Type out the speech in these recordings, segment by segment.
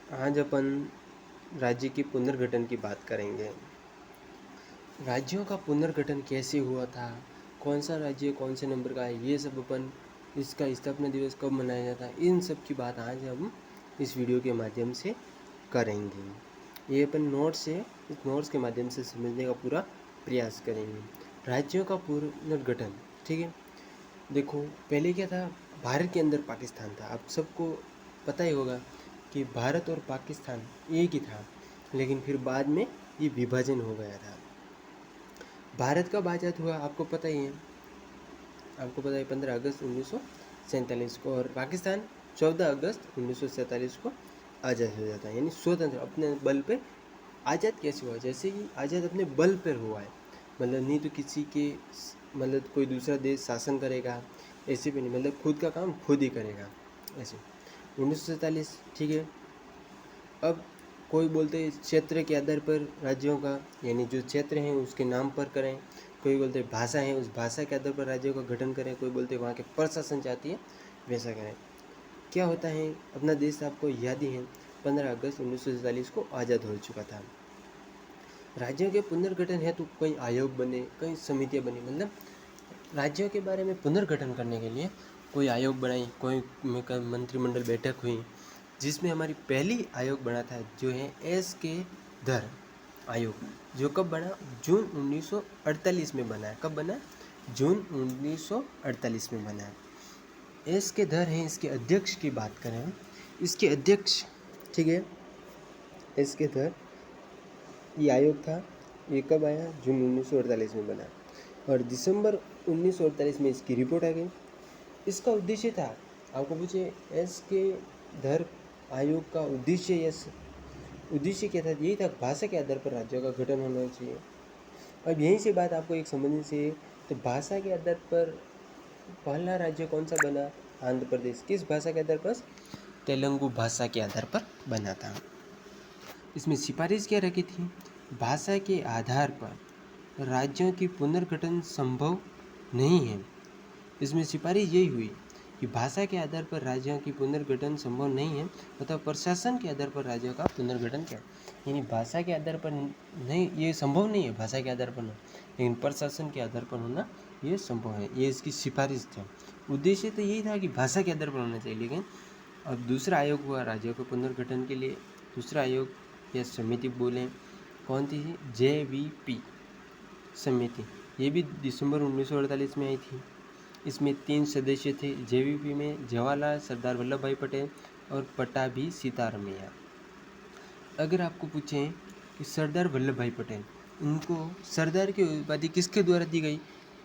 आज अपन राज्य की पुनर्गठन की बात करेंगे। राज्यों का पुनर्गठन कैसे हुआ था, कौन सा राज्य कौन से नंबर का है, ये सब अपन, इसका स्थापना दिवस कब मनाया जाता है, इन सब की बात आज हम इस वीडियो के माध्यम से करेंगे। ये अपन इस नोट्स के माध्यम से समझने का पूरा प्रयास करेंगे। राज्यों का पुनर्गठन, ठीक है। देखो, पहले क्या था, भारत के अंदर पाकिस्तान था। आप सबको पता ही होगा कि भारत और पाकिस्तान एक ही था, लेकिन फिर बाद में ये विभाजन हो गया था। भारत कब आज़ाद हुआ आपको पता ही है, 15 अगस्त 1947 को, और पाकिस्तान 14 अगस्त 1947 को आज़ाद हो जाता है, यानी स्वतंत्र अपने बल पे। आज़ाद कैसे हुआ, जैसे कि आज़ाद अपने बल पर हुआ है, मतलब नहीं तो किसी के, मतलब कोई दूसरा देश शासन करेगा ऐसे भी नहीं, मतलब खुद का काम खुद ही करेगा ऐसे। 1947, ठीक है। अब कोई बोलते हैं क्षेत्र के आधार पर राज्यों का, यानी जो क्षेत्र हैं उसके नाम पर करें। कोई बोलते हैं भाषा है, उस भाषा के आधार पर राज्यों का गठन करें। कोई बोलते हैं वहाँ के प्रशासन चाहती है वैसा करें। क्या होता है, अपना देश आपको याद ही है 15 अगस्त 1947 को आज़ाद हो चुका था। राज्यों के पुनर्गठन है तो कई आयोग बने, कई समितियाँ बनी, मतलब राज्यों के बारे में पुनर्गठन करने के लिए कोई आयोग बनाई, कोई मंत्रिमंडल बैठक हुई, जिसमें हमारी पहली आयोग बना था जो है एस.के. धर आयोग, जो कब बना, जून 1948 में बना है। कब बना, जून 1948 में बना है। एस.के. धर हैं इसके अध्यक्ष की बात करें हम, इसके अध्यक्ष, ठीक है, एस.के. धर ये आयोग था। ये कब आया, जून 1948 में बना, और दिसंबर 1948 में इसकी रिपोर्ट आ गई। इसका उद्देश्य था, आपको पूछे एस.के. धर आयोग का उद्देश्य क्या था, यही था, भाषा के आधार पर राज्यों का गठन होना चाहिए। अब यहीं से बात आपको एक समझने से, तो भाषा के आधार पर पहला राज्य कौन सा बना, आंध्र प्रदेश। किस भाषा के आधार पर, तेलुगु भाषा के आधार पर बना था। इसमें सिफारिश क्या रखी थी, भाषा के आधार पर राज्यों की पुनर्गठन संभव नहीं है। इसमें सिफारिश यही हुई कि भाषा के आधार पर राज्यों की पुनर्गठन संभव नहीं है, तथा प्रशासन के आधार पर राज्यों का पुनर्गठन क्या, यानी भाषा के आधार पर नहीं, ये संभव नहीं है भाषा के आधार पर होना, लेकिन प्रशासन के आधार पर होना ये संभव है। ये इसकी सिफारिश थी। उद्देश्य तो यही था कि भाषा के आधार पर होना चाहिए, लेकिन अब दूसरा आयोग हुआ राज्यों के पुनर्गठन के लिए। दूसरा आयोग या समिति बोलें, कौन थी, JVP समिति। ये भी दिसंबर 1948 में आई थी। इसमें 3 सदस्य थे। JVP में जवाहरलाल, सरदार वल्लभ भाई पटेल और पट्टाभी सीतारामैया। अगर आपको पूछें कि सरदार वल्लभ भाई पटेल, उनको सरदार की उपाधि किसके द्वारा दी गई,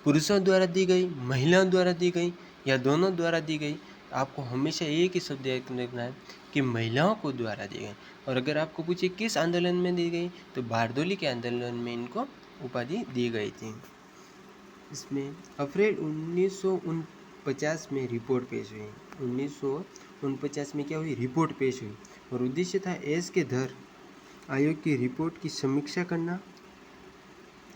पुरुषों द्वारा दी गई, महिलाओं द्वारा दी गई, या दोनों द्वारा दी गई, आपको हमेशा एक ही शब्द याद रखना है कि महिलाओं को द्वारा दी गई। और अगर आपको पूछे किस आंदोलन में दी गई, तो बारदोली के आंदोलन में इनको उपाधि दी गई थी। इसमें अप्रैल 1949 में रिपोर्ट पेश हुई। 1949 में क्या हुई, रिपोर्ट पेश हुई, और उद्देश्य था एस.के. धर आयोग की रिपोर्ट की समीक्षा करना,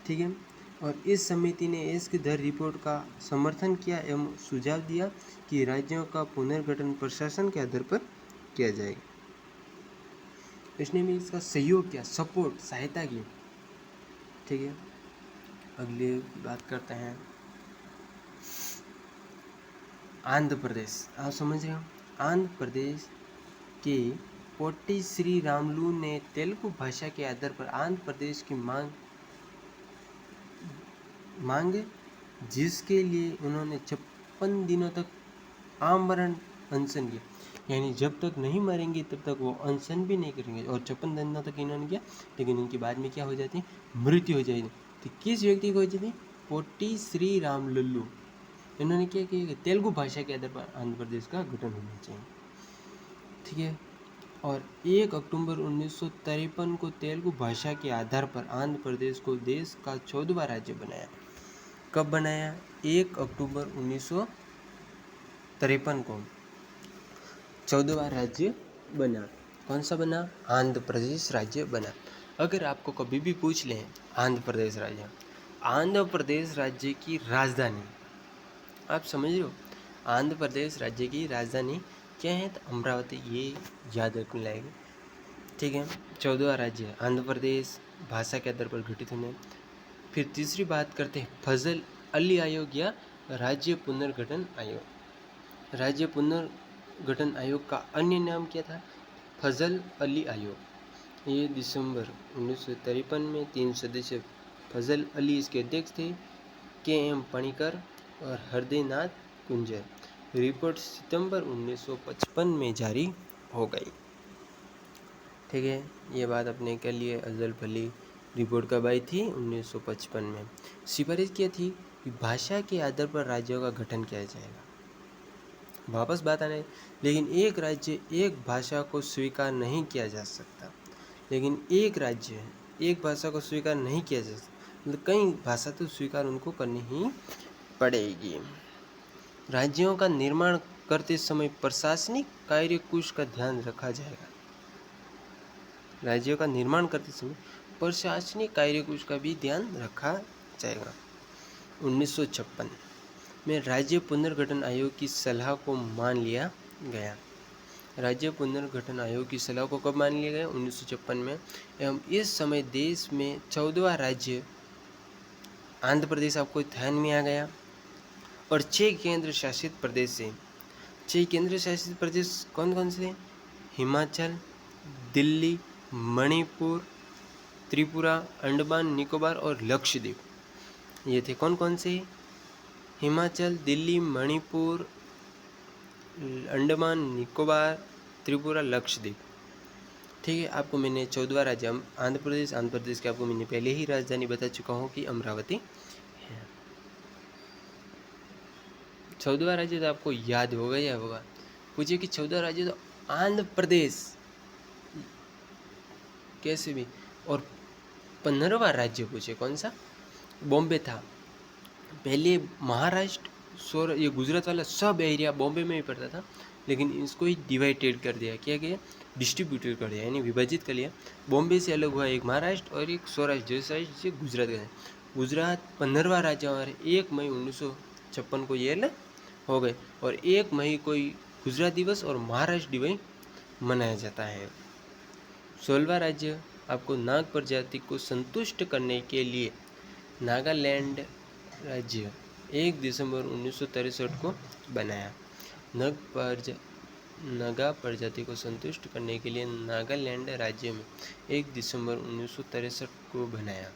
ठीक है। और इस समिति ने एस.के. धर रिपोर्ट का समर्थन किया एवं सुझाव दिया कि राज्यों का पुनर्गठन प्रशासन के आधार पर किया जाए। इसने भी इसका सहयोग किया, सपोर्ट, सहायता की, ठीक है। अगली बात करते हैं आंध्र प्रदेश। आप समझ रहे हो, आंध्र प्रदेश के पोट्टी श्री रामुलु ने तेलुगु भाषा के आधार पर आंध्र प्रदेश की मांग, जिसके लिए उन्होंने 56 दिनों तक आमरण अनशन किया, यानी जब तक नहीं मरेंगे तब तक वो अनशन भी नहीं करेंगे, और 56 दिनों तक इन्होंने किया, लेकिन इनकी बाद में क्या हो जाती है, मृत्यु हो जाएगी। तो किस व्यक्ति को हो जाती, पोट्टी श्री रामुलु, इन्होंने क्या किया कि तेलुगु भाषा के आधार पर आंध्र प्रदेश का गठन होना चाहिए, ठीक है। और 1 अक्टूबर 1953 को तेलुगु भाषा के आधार पर आंध्र प्रदेश को देश का 14वां राज्य बनाया। कब बनाया, 1 अक्टूबर 1953 को 14वां राज्य बना। कौन सा बना, आंध्र प्रदेश राज्य बना। अगर आपको कभी भी पूछ लें आंध्र प्रदेश राज्य की राजधानी, आप समझ रहे हो, आंध्र प्रदेश राज्य की राजधानी क्या है, तो अमरावती। ये याद रखने लायक। ठीक है। 14वां राज्य आंध्र प्रदेश, भाषा के आधार पर गठित होने। फिर तीसरी बात करते हैं फजल अली आयोग या राज्य पुनर्गठन आयोग। राज्य पुनर्गठन आयोग का अन्य नाम क्या था? फजल अली आयोग। ये दिसंबर 1953 में 3 सदस्य फजल अली इसके अध्यक्ष थे, के.एम. पणिकर और हृदयनाथ कुंजर। रिपोर्ट सितंबर 1955 में जारी हो गई। ठीक है, ये बात अपने के लिए अफजल अली रिपोर्ट कब आई थी? 1955 में। सिफारिश की थी कि भाषा के आधार पर राज्यों का गठन किया जाएगा। वापस बात आने, लेकिन एक राज्य एक भाषा को स्वीकार नहीं किया जा सकता। लेकिन एक राज्य एक भाषा को स्वीकार नहीं किया जा सकता, मतलब कई भाषा तो स्वीकार उनको करनी ही पड़ेगी। राज्यों का निर्माण करते समय प्रशासनिक कार्यकोश का ध्यान रखा जाएगा। राज्यों का निर्माण करते समय प्रशासनिक कार्यकोश का भी ध्यान रखा जाएगा। 1956 में राज्य पुनर्गठन आयोग की सलाह को मान लिया गया। राज्य पुनर्गठन आयोग की सलाह को कब मान लिया गया? 1956 में। एवं इस समय देश में 14वां राज्य आंध्र प्रदेश आपको ध्यान में आ गया और 6 केंद्र शासित प्रदेश है। 6 केंद्र शासित प्रदेश कौन कौन से? हिमाचल, दिल्ली, मणिपुर, त्रिपुरा, अंडमान निकोबार और लक्षद्वीप। ये थे कौन कौन से? हिमाचल, दिल्ली, मणिपुर, अंडमान निकोबार, त्रिपुरा, लक्षद्वीप। ठीक है, आपको मैंने 14वां राज्य आंध्र प्रदेश के आपको मैंने पहले ही राजधानी बता चुका हूँ कि अमरावती है। 14वां राज्य तो आपको याद होगा या होगा। पूछिए कि 14वां राज्य तो आंध्र प्रदेश कैसे भी, और 15वां राज्य पूछे कौन सा? बॉम्बे था। पहले महाराष्ट्र ये गुजरात वाला सब एरिया बॉम्बे में ही पड़ता था, लेकिन इसको ही डिवाइडेड कर दिया, क्या गया? डिस्ट्रीब्यूटेड कर दिया, यानी विभाजित कर लिया। बॉम्बे से अलग हुआ एक महाराष्ट्र और एक सौराष्ट्र, जैसे गुजरात का है। गुजरात 15वां राज्य और 1 मई 1956 को ये अलग हो गए, और 1 मई को गुजरात दिवस और महाराष्ट्र दिवस मनाया जाता है। 16वां राज्य आपको नाग प्रजाति को संतुष्ट करने के लिए नागालैंड राज्य 1 दिसंबर 1963 को बनाया। नागा प्रजाति को संतुष्ट करने के लिए नागालैंड राज्य में 1 दिसंबर 1963 को बनाया।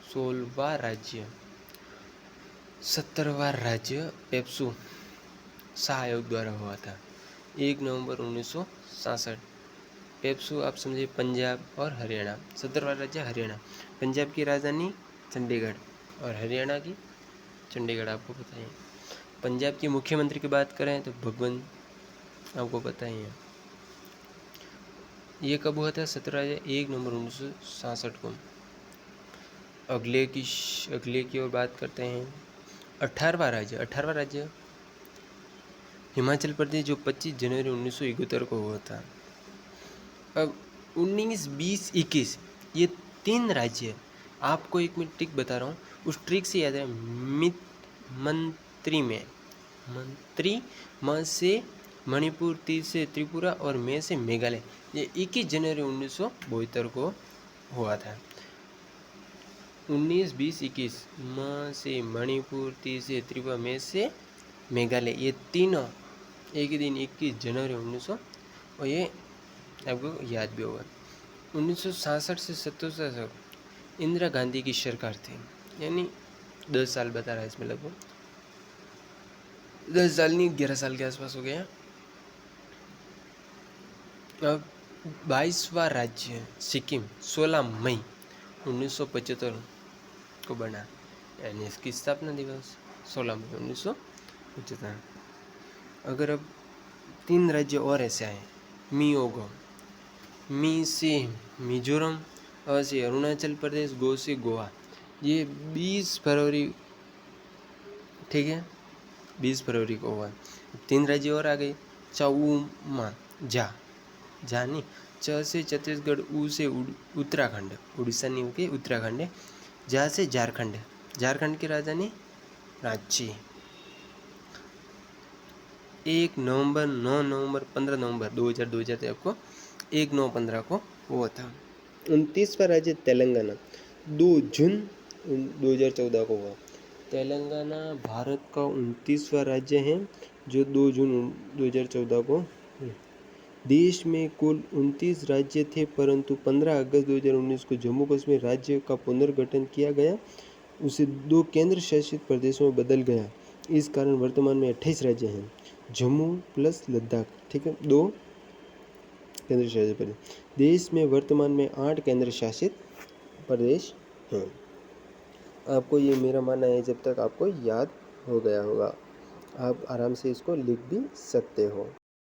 16वां राज्य 17वां राज्य पेप्सू शाह आयोग द्वारा हुआ था 1 नवंबर 1967। पेप्सू आप समझे पंजाब और हरियाणा। 17वां राज्य हरियाणा। पंजाब की राजधानी चंडीगढ़ और हरियाणा की चंडीगढ़, आपको पता है। पंजाब के मुख्यमंत्री की बात करें तो भगवंत, आपको पता ही है। ये कब हुआ था? 1 नवंबर 1967 को। अगले की ओर बात करते हैं। 18वां राज्य हिमाचल प्रदेश, जो 25 जनवरी 1971 को हुआ था। अब 19, 20, 21 ये 3 राज्य, आपको एक मैं ट्रिक बता रहा हूँ, उस ट्रिक से याद है। मंत्री म से मणिपुर, ती से त्रिपुरा और मे से मेघालय, ये 21 जनवरी 1972 को हुआ था। 19, 20, 21 म से मणिपुर, ती से त्रिपुरा, मे से मेघालय, ये तीनों एक ही दिन 21 जनवरी 1900, और ये आपको याद भी होगा। 1967 से 77 इंदिरा गांधी की सरकार थी, यानी 10 साल बता रहा है इसमें, लगभग 10 साल नहीं 11 साल के आसपास हो गया। अब 22वां राज्य सिक्किम 16 मई 1975 को बना, यानी इसकी स्थापना दिवस 16 मई 1975। अगर अब 3 राज्य और ऐसे आए, मियोगम, मी से मिजोरम, अ से अरुणाचल प्रदेश, गो से गोवा, ये 20 फरवरी, ठीक है, 20 फरवरी को हुआ। 3 राज्य और आ गए, चाउमा, जा नहीं, च से छत्तीसगढ़, ऊ से उत्तराखंड, उड़ीसा नहीं होके उत्तराखंड, जा से झारखंड की राजधानी रांची। 1 नवंबर, 9 नवंबर, 15 नवंबर 2023 को 1 9 15 को हुआ था। 29वां राज्य तेलंगाना 2 जून 2014 को हुआ। तेलंगाना भारत का 29वां राज्य है जो 2 जून 2014 को। देश में कुल 29 राज्य थे, परंतु 15 अगस्त 2019 को जम्मू कश्मीर राज्य का पुनर्गठन किया गया, उसे 2 केंद्र शासित प्रदेशों में बदल गया। इस कारण वर्तमान में 28 राज्य हैं, जम्मू प्लस लद्दाख, ठीक है, 2 केंद्र शासित प्रदेश। देश में वर्तमान में 8 केंद्र शासित प्रदेश हैं। आपको ये मेरा मानना है, जब तक आपको याद हो गया होगा, आप आराम से इसको लिख भी सकते हो।